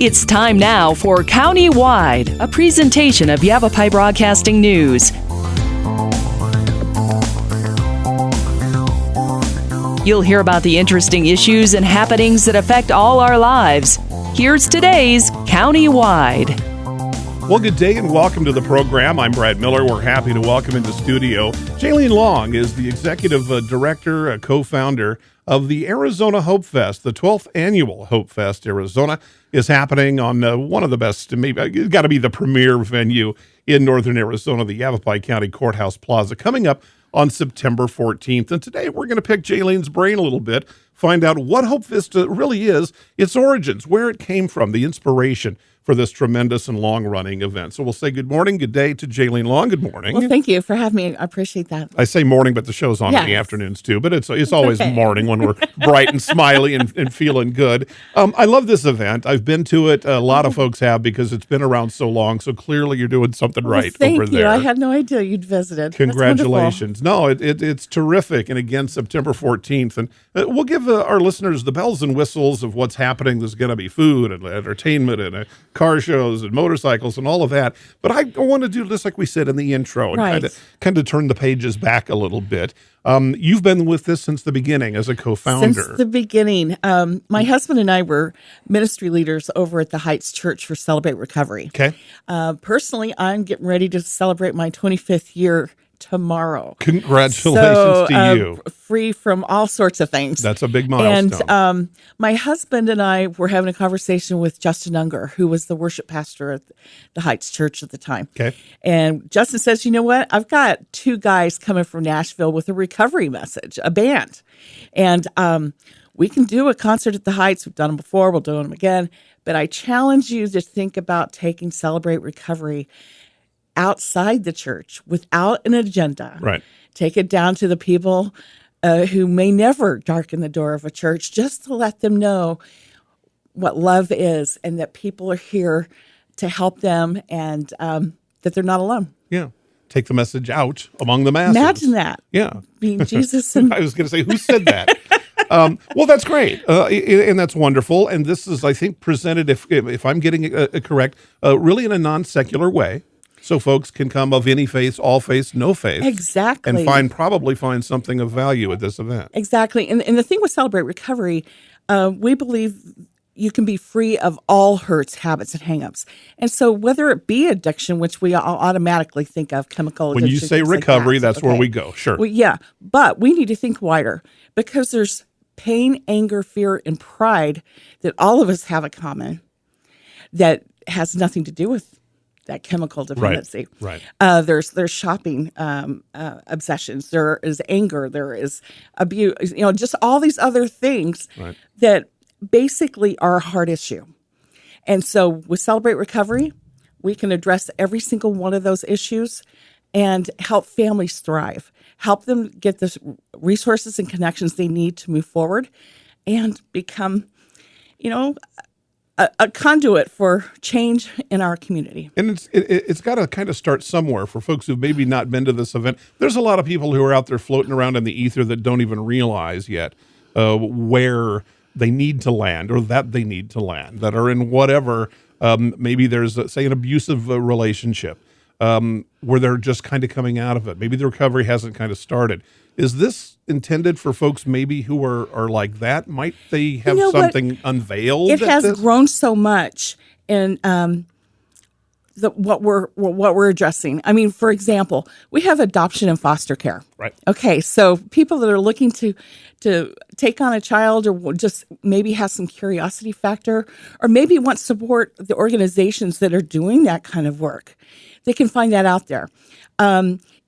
It's time now for County-Wide, a presentation of Yavapai Broadcasting News. You'll hear about the interesting issues and happenings that affect all our lives. Here's today's County-Wide. Well, good day and welcome to the program. I'm Brad Miller. We're happy to welcome into studio Jaylene Long is the executive director, co-founder of the Arizona Hope Fest. The 12th annual Hope Fest Arizona is happening on one of the best, maybe it's got to be the premier venue in northern Arizona, the Yavapai County Courthouse Plaza, coming up on September 14th. And today we're going to pick Jaylene's brain a little bit, find out what Hope Fest really is, its origins, where it came from, the inspiration for this tremendous and long-running event. So we'll say good morning, good day to Jaylene Long. Good morning. Well, thank you for having me. I appreciate that. I say morning, but the show's on in the afternoons too. But it's always okay. Morning when we're bright and smiley and feeling good. I love this event. I've been to it. A lot of folks have because it's been around so long. So clearly you're doing something right over there. Thank you. I had no idea you'd visited. Congratulations. No, it's terrific. And again, September 14th. And we'll give our listeners the bells and whistles of what's happening. There's going to be food and entertainment and car shows and motorcycles and all of that. But I want to do just like we said in the intro and kind of turn the pages back a little bit. You've been with this since the beginning as a co-founder. Since the beginning. My husband and I were ministry leaders over at the Heights Church for Celebrate Recovery. Okay. Personally, I'm getting ready to celebrate my 25th year tomorrow. Congratulations to you. Free from all sorts of things. That's a big milestone. And my husband and I were having a conversation with Justin Unger, who was the worship pastor at the Heights Church at the time. Okay. And Justin says, you know what? I've got two guys coming from Nashville with a recovery message, a band. And we can do a concert at the Heights. We've done them before. We'll do them again. But I challenge you to think about taking Celebrate Recovery outside the church without an agenda. Right. Take it down to the people who may never darken the door of a church, just to let them know what love is and that people are here to help them and that they're not alone. Yeah. Take the message out among the masses. Imagine that. Yeah. Being Jesus. And I was going to say, who said that? Well, that's great. And that's wonderful. And this is, I think, presented, if I'm getting it correct, really in a non-secular way. So folks can come of any faith, all faiths, no faith. Exactly. And probably find something of value at this event. Exactly. And the thing with Celebrate Recovery, we believe you can be free of all hurts, habits, and hangups. And so whether it be addiction, which we all automatically think of, chemical addiction. When you say recovery, that's where we go. Sure. Well, yeah. But we need to think wider because there's pain, anger, fear, and pride that all of us have in common that has nothing to do with that chemical dependency. Right. There's shopping obsessions. There is anger. There is abuse. Just all these other things that basically are a heart issue. And so with Celebrate Recovery, we can address every single one of those issues and help families thrive. Help them get the resources and connections they need to move forward and become, a conduit for change in our community. And it's got to kind of start somewhere for folks who've maybe not been to this event. There's a lot of people who are out there floating around in the ether that don't even realize yet where they need to land or that they need to land, that are in whatever, maybe there's, say, an abusive relationship where they're just kind of coming out of it. Maybe the recovery hasn't kind of started. Is this intended for folks maybe who are like that? Might they have something unveiled? It has grown so much in what we're addressing. I mean, for example, we have adoption and foster care. Right. Okay, so people that are looking to take on a child or just maybe have some curiosity factor or maybe want to support the organizations that are doing that kind of work, they can find that out there.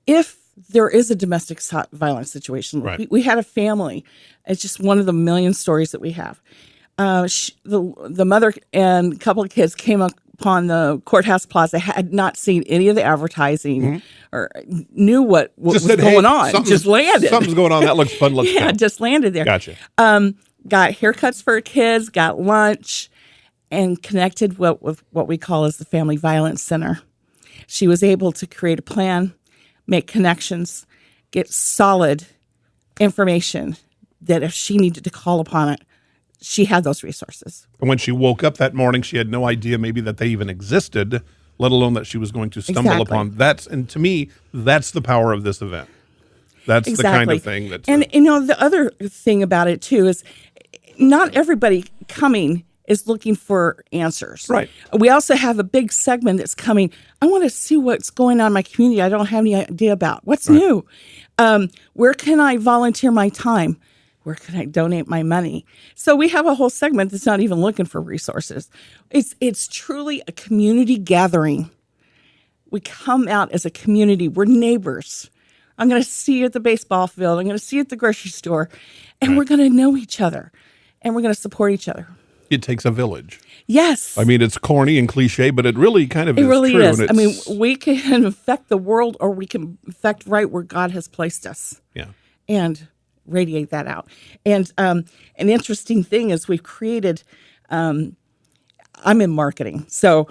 If there is a domestic violence situation. Right. We had a family. It's just one of the million stories that we have. The mother and a couple of kids came upon the courthouse plaza, had not seen any of the advertising or knew what was going on. Just landed. Something's going on. That looks fun. Let's go. Just landed there. Gotcha. Got haircuts for kids, got lunch, and connected with what we call as the Family Violence Center. She was able to create a plan, make connections, get solid information that if she needed to call upon it, she had those resources. And when she woke up that morning, she had no idea maybe that they even existed, let alone that she was going to stumble upon. And to me, that's the power of this event. That's the kind of thing that. And the other thing about it too is not everybody coming is looking for answers. Right. We also have a big segment that's coming. I want to see what's going on in my community I don't have any idea about. What's new? Where can I volunteer my time? Where can I donate my money? So we have a whole segment that's not even looking for resources. It's truly a community gathering. We come out as a community. We're neighbors. I'm going to see you at the baseball field. I'm going to see you at the grocery store. And we're going to know each other. And we're going to support each other. It takes a village. Yes. I mean, it's corny and cliche, but it really kind of is. It really true. is. I mean, we can affect the world, or we can affect right where God has placed us. Yeah. And radiate that out. And an interesting thing is we've created, I'm in marketing. So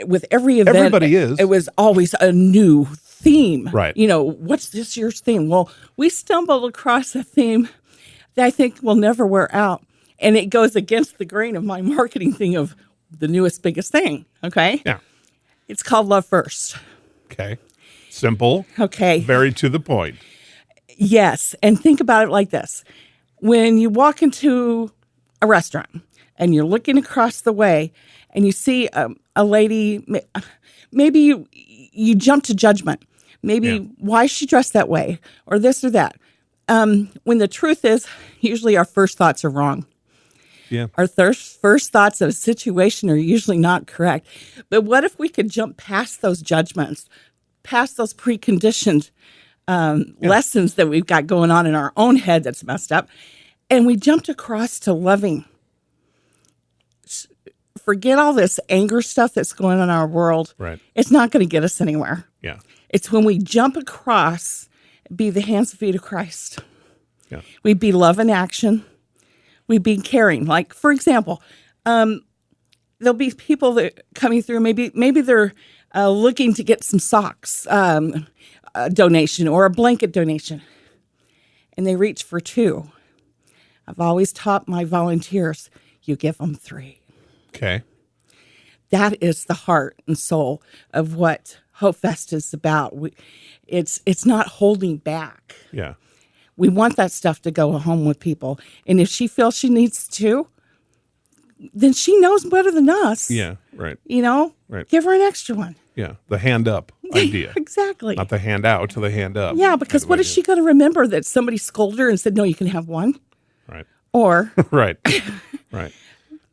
with every event, everybody is. It was always a new theme. Right. What's this year's theme? Well, we stumbled across a theme that I think will never wear out. And it goes against the grain of my marketing thing of the newest, biggest thing. Okay. Yeah. It's called Love First. Okay. Simple. Okay. Very to the point. Yes. And think about it like this. When you walk into a restaurant and you're looking across the way and you see a lady, maybe you jump to judgment. Maybe why is she dressed that way or this or that? When the truth is, usually our first thoughts are wrong. Yeah. Our first thoughts of a situation are usually not correct. But what if we could jump past those judgments, past those preconditioned lessons that we've got going on in our own head that's messed up, and we jumped across to loving? Forget all this anger stuff that's going on in our world. Right. It's not going to get us anywhere. Yeah. It's when we jump across, be the hands and feet of Christ. Yeah. We'd be love in action. We'd be caring. Like, for example, there'll be people that coming through, maybe they're looking to get some socks donation or a blanket donation, and they reach for 2. I've always taught my volunteers, you give them 3. Okay. That is the heart and soul of what Hope Fest is about. It's not holding back. Yeah. We want that stuff to go home with people. And if she feels she needs to, then she knows better than us. Yeah, right. Right. Give her an extra one. Yeah, the hand up idea. Exactly. Not the hand out to the hand up. Yeah, because what is she going to remember that somebody scolded her and said, no, you can have one? Right. Or. Right. Right.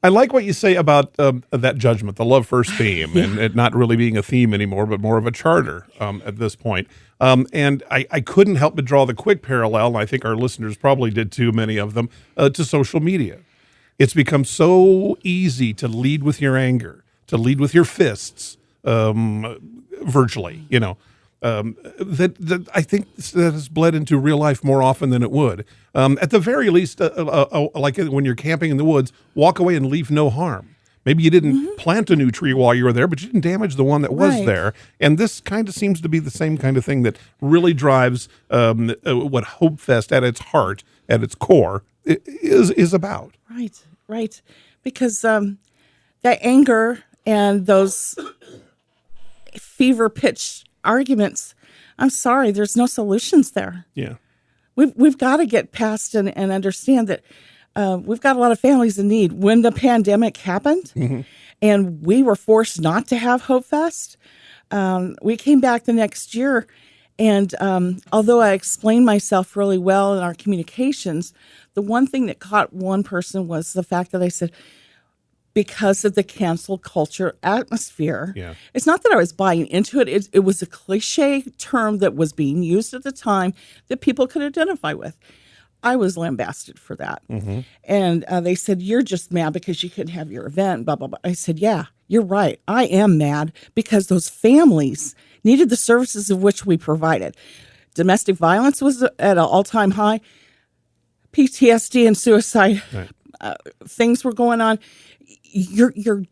I like what you say about that judgment, the love first theme, and it not really being a theme anymore, but more of a charter at this point. And I couldn't help but draw the quick parallel, and I think our listeners probably did too, many of them, to social media. It's become so easy to lead with your anger, to lead with your fists, virtually, that I think that has bled into real life more often than it would. At the very least, like when you're camping in the woods, walk away and leave no harm. Maybe you didn't plant a new tree while you were there, but you didn't damage the one that was there. And this kind of seems to be the same kind of thing that really drives what Hope Fest at its heart, at its core, is about. Right. Because that anger and those fever-pitched arguments, I'm sorry, there's no solutions there. Yeah. We've got to get past and understand that we've got a lot of families in need. When the pandemic happened and we were forced not to have Hope Fest, we came back the next year, and although I explained myself really well in our communications, the one thing that caught one person was the fact that I said, because of the cancel culture atmosphere. Yeah. It's not that I was buying into it. It was a cliche term that was being used at the time that people could identify with. I was lambasted for that. And they said, you're just mad because you couldn't have your event, blah, blah, blah. I said, yeah, you're right. I am mad because those families needed the services of which we provided. Domestic violence was at an all-time high. PTSD and suicide things were going on. You're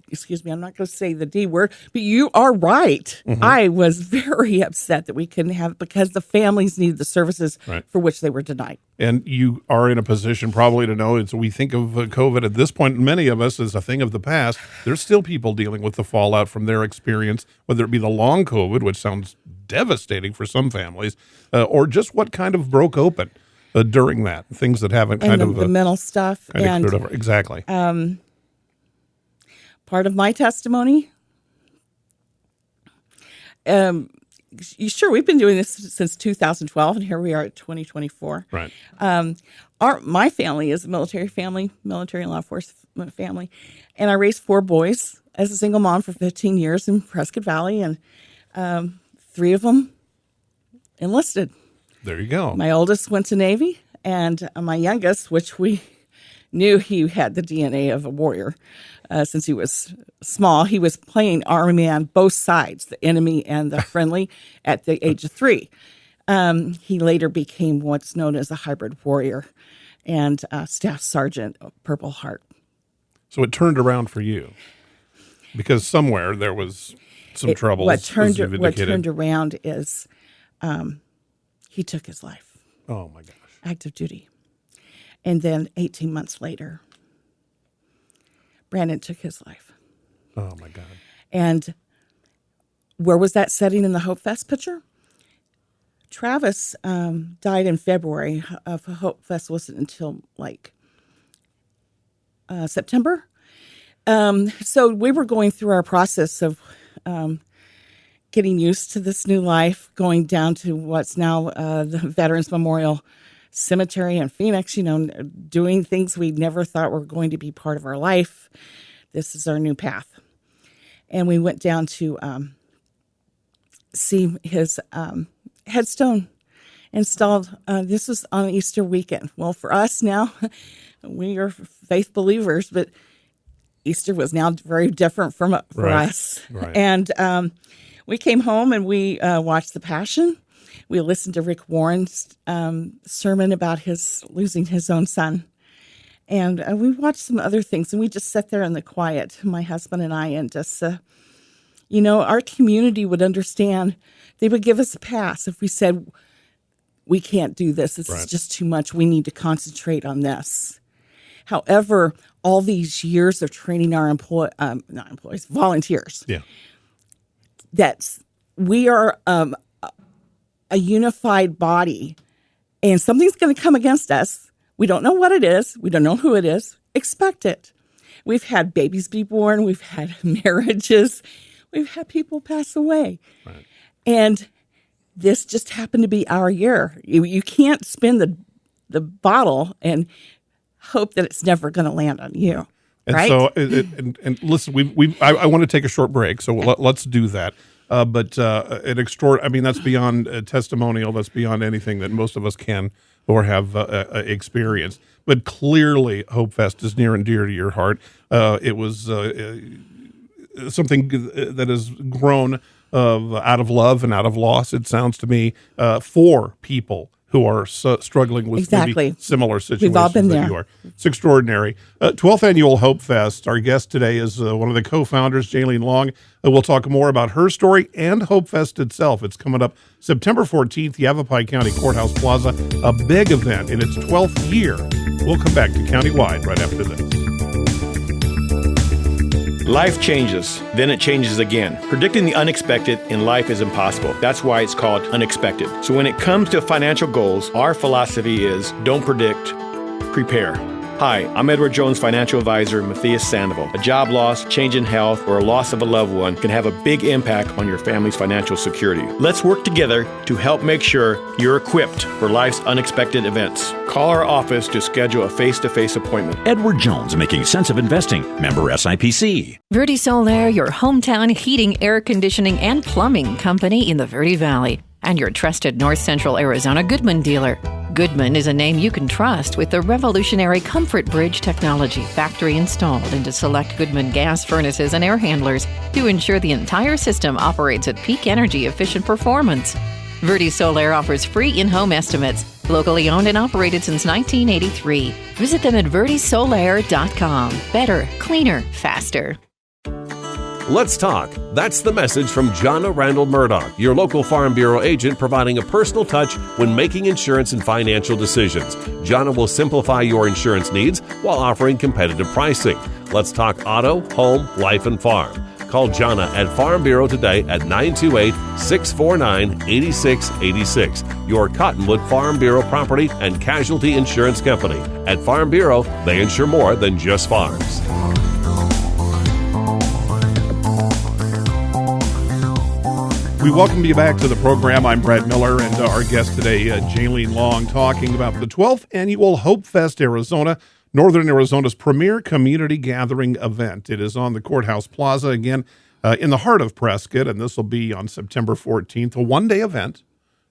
excuse me, I'm not going to say the D word, but you are right. I was very upset that we couldn't have it because the families needed the services for which they were denied. And you are in a position probably to know, we think of COVID at this point, many of us, as a thing of the past. There's still people dealing with the fallout from their experience, whether it be the long COVID, which sounds devastating for some families, or just what kind of broke open during that, things that haven't the mental stuff. And cleared over. Exactly. Part of my testimony, sure, we've been doing this since 2012, and here we are at 2024. Right. My family is a military family, military and law enforcement family, and I raised 4 boys as a single mom for 15 years in Prescott Valley, and 3 of them enlisted. There you go. My oldest went to Navy, and my youngest, which we knew he had the DNA of a warrior since he was small, he was playing Army on both sides, the enemy and the friendly, at the age of 3. He later became what's known as a hybrid warrior and Staff Sergeant, Purple Heart. So it turned around for you because somewhere there was some trouble. What turned around is he took his life. Oh, my gosh. Active duty. And then 18 months later, Brandon took his life. Oh, my God. And where was that setting in the Hope Fest picture? Travis died in February. Hope Fest wasn't until September. So we were going through our process of getting used to this new life, going down to what's now the Veterans Memorial Cemetery in Phoenix, doing things we never thought were going to be part of our life. This is our new path. And we went down to see his headstone installed. This was on Easter weekend. Well, for us now, we are faith believers, but Easter was now very different for us. Right. And we came home and we watched The Passion. We listened to Rick Warren's sermon about his losing his own son. And we watched some other things, and we just sat there in the quiet, my husband and I, and just, our community would understand. They would give us a pass if we said, we can't do this. This is just too much. We need to concentrate on this. However, all these years of training our volunteers, that we are a unified body, and something's going to come against us. We don't know what it is. We don't know who it is. Expect it. We've had babies be born. We've had marriages. We've had people pass away. Right. And this just happened to be our year. You can't spin the bottle and hope that it's never going to land on you. And right? so, and listen, I want to take a short break, so let's do that. But that's beyond testimonial. That's beyond anything that most of us can or have experienced. But clearly, Hope Fest is near and dear to your heart. It was something that has grown out of love and out of loss, it sounds to me, for people who are struggling with maybe similar situations. We've all been that there. You are. It's extraordinary. 12th Annual Hope Fest. Our guest today is one of the co-founders, Jaylene Long. We'll talk more about her story and Hope Fest itself. It's coming up September 14th, Yavapai County Courthouse Plaza, a big event in its 12th year. We'll come back to Countywide right after this. Life changes, then it changes again. Predicting the unexpected in life is impossible. That's why it's called unexpected. So when it comes to financial goals, our philosophy is don't predict, prepare. Hi, I'm Edward Jones financial advisor Matthias Sandoval. A job loss, change in health, or a loss of a loved one can have a big impact on your family's financial security. Let's work together to help make sure you're equipped for life's unexpected events. Call our office to schedule a face-to-face appointment. Edward Jones, making sense of investing. Member SIPC. Verde Solaire, your hometown heating, air conditioning, and plumbing company in the Verde Valley, and your trusted North Central Arizona Goodman dealer. Goodman is a name you can trust with the revolutionary Comfort Bridge technology factory installed into select Goodman gas furnaces and air handlers to ensure the entire system operates at peak energy efficient performance. Verde Solaire offers free in-home estimates, locally owned and operated since 1983. Visit them at verdesolaire.com. Better, cleaner, faster. Let's talk. That's the message from Jonna Randall Murdoch, your local Farm Bureau agent, providing a personal touch when making insurance and financial decisions. Jonna will simplify your insurance needs while offering competitive pricing. Let's talk auto, home, life, and farm. Call Jonna at Farm Bureau today at 928-649-8686. Your Cottonwood Farm Bureau property and casualty insurance company. At Farm Bureau, they insure more than just farms. We welcome you back to the program. I'm Brad Miller, and our guest today, Jaylene Long, talking about the 12th Annual Hope Fest Arizona, Northern Arizona's premier community gathering event. It is on the Courthouse Plaza, again, in the heart of Prescott, and this will be on September 14th, a one-day event.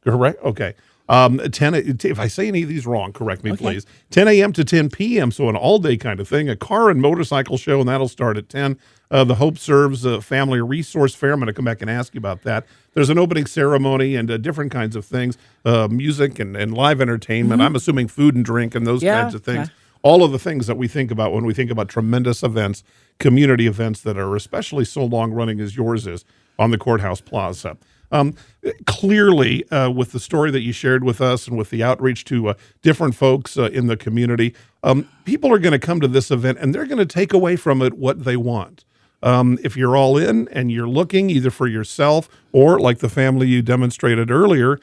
Correct? Okay. 10. If I say any of these wrong, correct me, please. 10 a.m. to 10 p.m., so an all-day kind of thing. A car and motorcycle show, and that'll start at 10. The Hope Serves Family Resource Fair. I'm going to come back and ask you about that. There's an opening ceremony and different kinds of things, music and live entertainment. I'm assuming food and drink and those kinds of things. Yeah. All of the things that we think about when we think about tremendous events, community events that are especially so long-running as yours is on the Courthouse Plaza. Clearly, with the story that you shared with us and with the outreach to different folks in the community, people are going to come to this event and they're going to take away from it what they want. If you're all in and you're looking either for yourself or like the family you demonstrated earlier,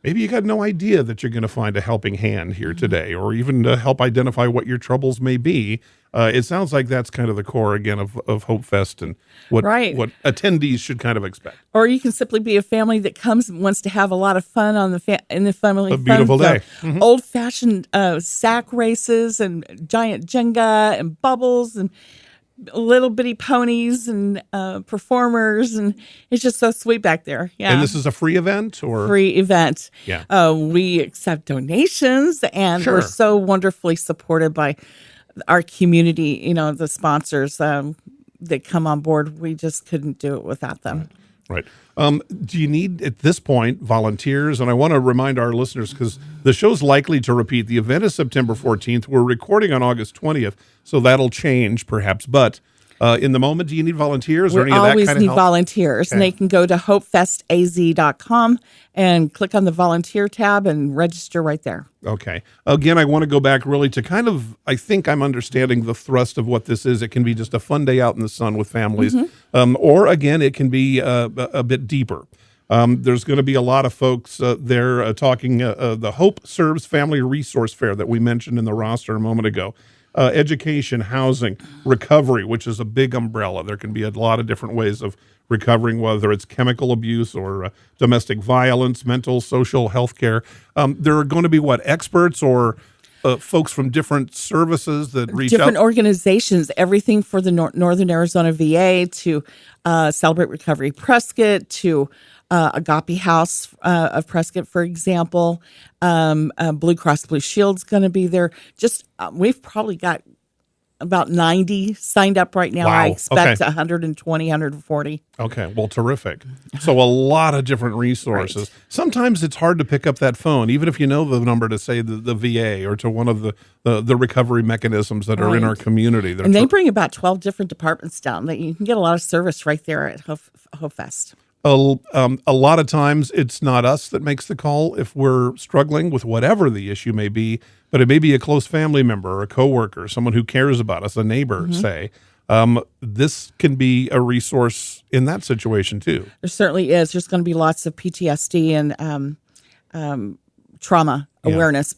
maybe you got no idea that you're going to find a helping hand here today, or even to help identify what your troubles may be. It sounds like that's kind of the core, again, of Hope Fest and what attendees should kind of expect. Or you can simply be a family that comes and wants to have a lot of fun on in the family. A beautiful day. Old-fashioned sack races and giant Jenga and bubbles and little bitty ponies and performers, and it's just so sweet back there. Yeah. And this is a free event, or free event. Yeah. We accept donations, and we're so wonderfully supported by our community. The sponsors that come on board. We just couldn't do it without them. Right. Do you need, at this point, volunteers? And I want to remind our listeners, because the show's likely to repeat. The event is September 14th. We're recording on August 20th, so that'll change perhaps. But in the moment, do you need volunteers? We or any of that always kind of need help? volunteers, and they can go to hopefestaz.com and click on the volunteer tab and register right there. Okay. Again, I want to go back really to kind of, I think I'm understanding the thrust of what this is. It can be just a fun day out in the sun with families, or again, it can be a bit deeper. There's going to be a lot of folks there talking the Hope Serves Family Resource Fair that we mentioned in the roster a moment ago. Education, housing, recovery, which is a big umbrella. There can be a lot of different ways of recovering, whether it's chemical abuse or domestic violence, mental, social, health care. There are going to be experts or folks from different services that reach different out? Organizations, everything for the Northern Arizona VA to Celebrate Recovery Prescott to Agape House of Prescott, for example. Blue Cross Blue Shield's going to be there. We've probably got about 90 signed up right now. Wow. I expect 120, 140. Okay, well, terrific. So a lot of different resources. Right. Sometimes it's hard to pick up that phone, even if you know the number to, say, the VA or to one of the recovery mechanisms that are in our community. And they bring about 12 different departments down. You can get a lot of service right there at Hope Fest. A lot of times it's not us that makes the call if we're struggling with whatever the issue may be, but it may be a close family member or a coworker, someone who cares about us, a neighbor, say. This can be a resource in that situation too. There certainly is. There's going to be lots of PTSD and trauma awareness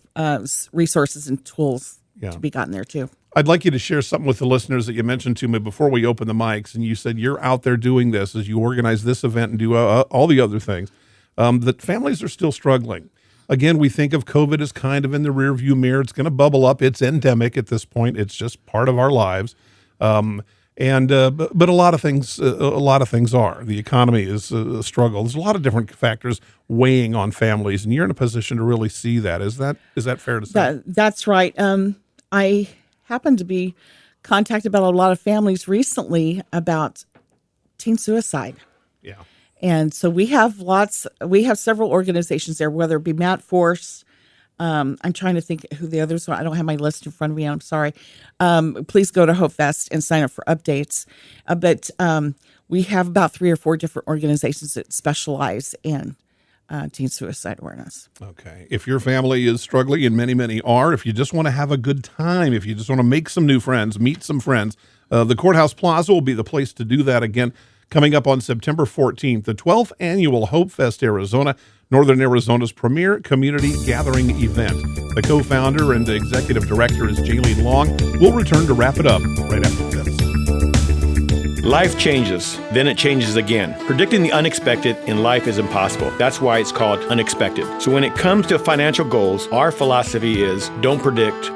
resources and tools to be gotten there too. I'd like you to share something with the listeners that you mentioned to me before we open the mics, and you said you're out there doing this as you organize this event and do all the other things, that families are still struggling. Again, we think of COVID as kind of in the rearview mirror. It's going to bubble up. It's endemic at this point. It's just part of our lives. But a lot of things are. The economy is a struggle. There's a lot of different factors weighing on families, and you're in a position to really see that. Is that fair to say? That's right. I happened to be contacted by a lot of families recently about teen suicide. Yeah. And so we have several organizations there, whether it be Matt Force. I'm trying to think who the others are. I don't have my list in front of me. I'm sorry. Please go to Hope Fest and sign up for updates. But we have about 3 or 4 different organizations that specialize in teen suicide awareness. Okay. If your family is struggling, and many are, if you just want to have a good time, if you just want to make some new friends, meet some friends, the Courthouse Plaza will be the place to do that. Again, coming up on September 14th, the 12th Annual Hope Fest Arizona, Northern Arizona's premier community gathering event. The co-founder and executive director is Jaylene Long. We'll return to wrap it up right after this. Life changes, then it changes again. Predicting the unexpected in life is impossible. That's why it's called unexpected. So when it comes to financial goals, our philosophy is don't predict,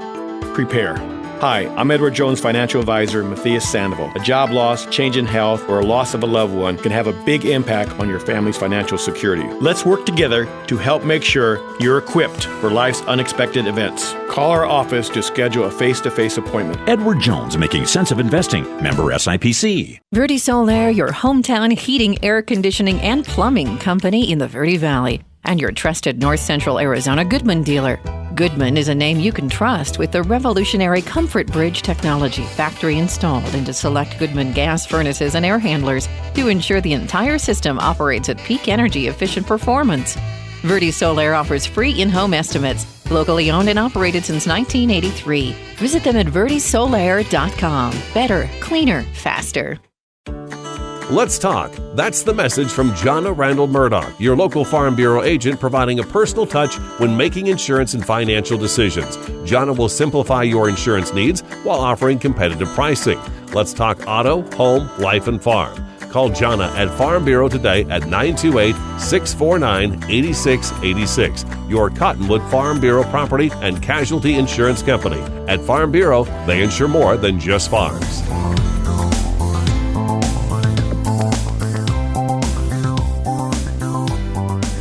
prepare. Hi, I'm Edward Jones financial advisor Matthias Sandoval. A job loss, change in health, or a loss of a loved one can have a big impact on your family's financial security. Let's work together to help make sure you're equipped for life's unexpected events. Call our office to schedule a face-to-face appointment. Edward Jones, making sense of investing. Member SIPC. Verde Solaire, your hometown heating, air conditioning, and plumbing company in the Verde Valley, and your trusted North Central Arizona Goodman dealer. Goodman is a name you can trust with the revolutionary Comfort Bridge technology, factory installed into select Goodman gas furnaces and air handlers to ensure the entire system operates at peak energy efficient performance. Verde Solaire offers free in-home estimates, locally owned and operated since 1983. Visit them at verdesolaire.com. Better, cleaner, faster. Let's talk. That's the message from Jonna Randall Murdoch, your local Farm Bureau agent providing a personal touch when making insurance and financial decisions. Jonna will simplify your insurance needs while offering competitive pricing. Let's talk auto, home, life, and farm. Call Jonna at Farm Bureau today at 928-649-8686. Your Cottonwood Farm Bureau property and casualty insurance company. At Farm Bureau, they insure more than just farms.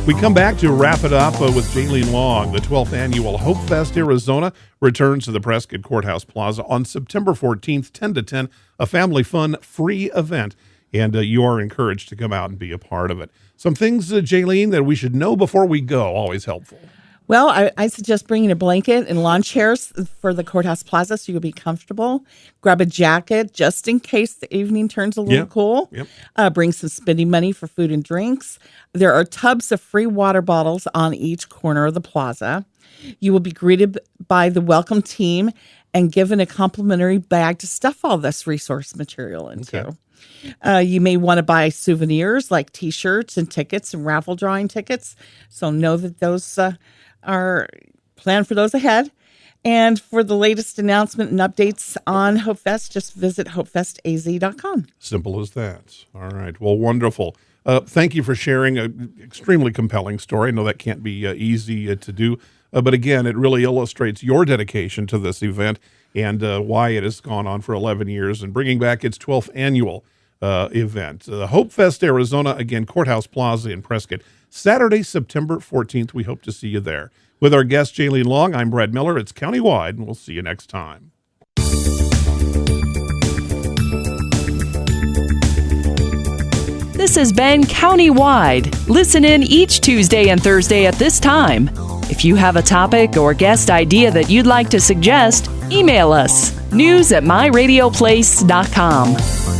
We come back to wrap it up with Jaylene Long. The 12th Annual Hope Fest Arizona returns to the Prescott Courthouse Plaza on September 14th, 10 to 10, a family fun free event, and you are encouraged to come out and be a part of it. Some things, Jaylene, that we should know before we go, always helpful. Well, I suggest bringing a blanket and lawn chairs for the Courthouse Plaza so you'll be comfortable. Grab a jacket just in case the evening turns a little cool. Yep. Bring some spending money for food and drinks. There are tubs of free water bottles on each corner of the plaza. You will be greeted by the welcome team and given a complimentary bag to stuff all this resource material into. Okay. You may want to buy souvenirs like T-shirts and tickets and raffle drawing tickets. So know that those are planned for those ahead. And for the latest announcement and updates on Hope Fest, just visit hopefestaz.com. Simple as that. All right. Well, wonderful. Thank you for sharing an extremely compelling story. I know that can't be easy to do. But again, it really illustrates your dedication to this event and why it has gone on for 11 years and bringing back its 12th annual event. Hope Fest Arizona, again, Courthouse Plaza in Prescott, Saturday, September 14th. We hope to see you there. With our guest, Jaylene Long, I'm Brad Miller. It's Countywide, and we'll see you next time. This has been Countywide. Listen in each Tuesday and Thursday at this time. If you have a topic or guest idea that you'd like to suggest, email us, news@myradioplace.com.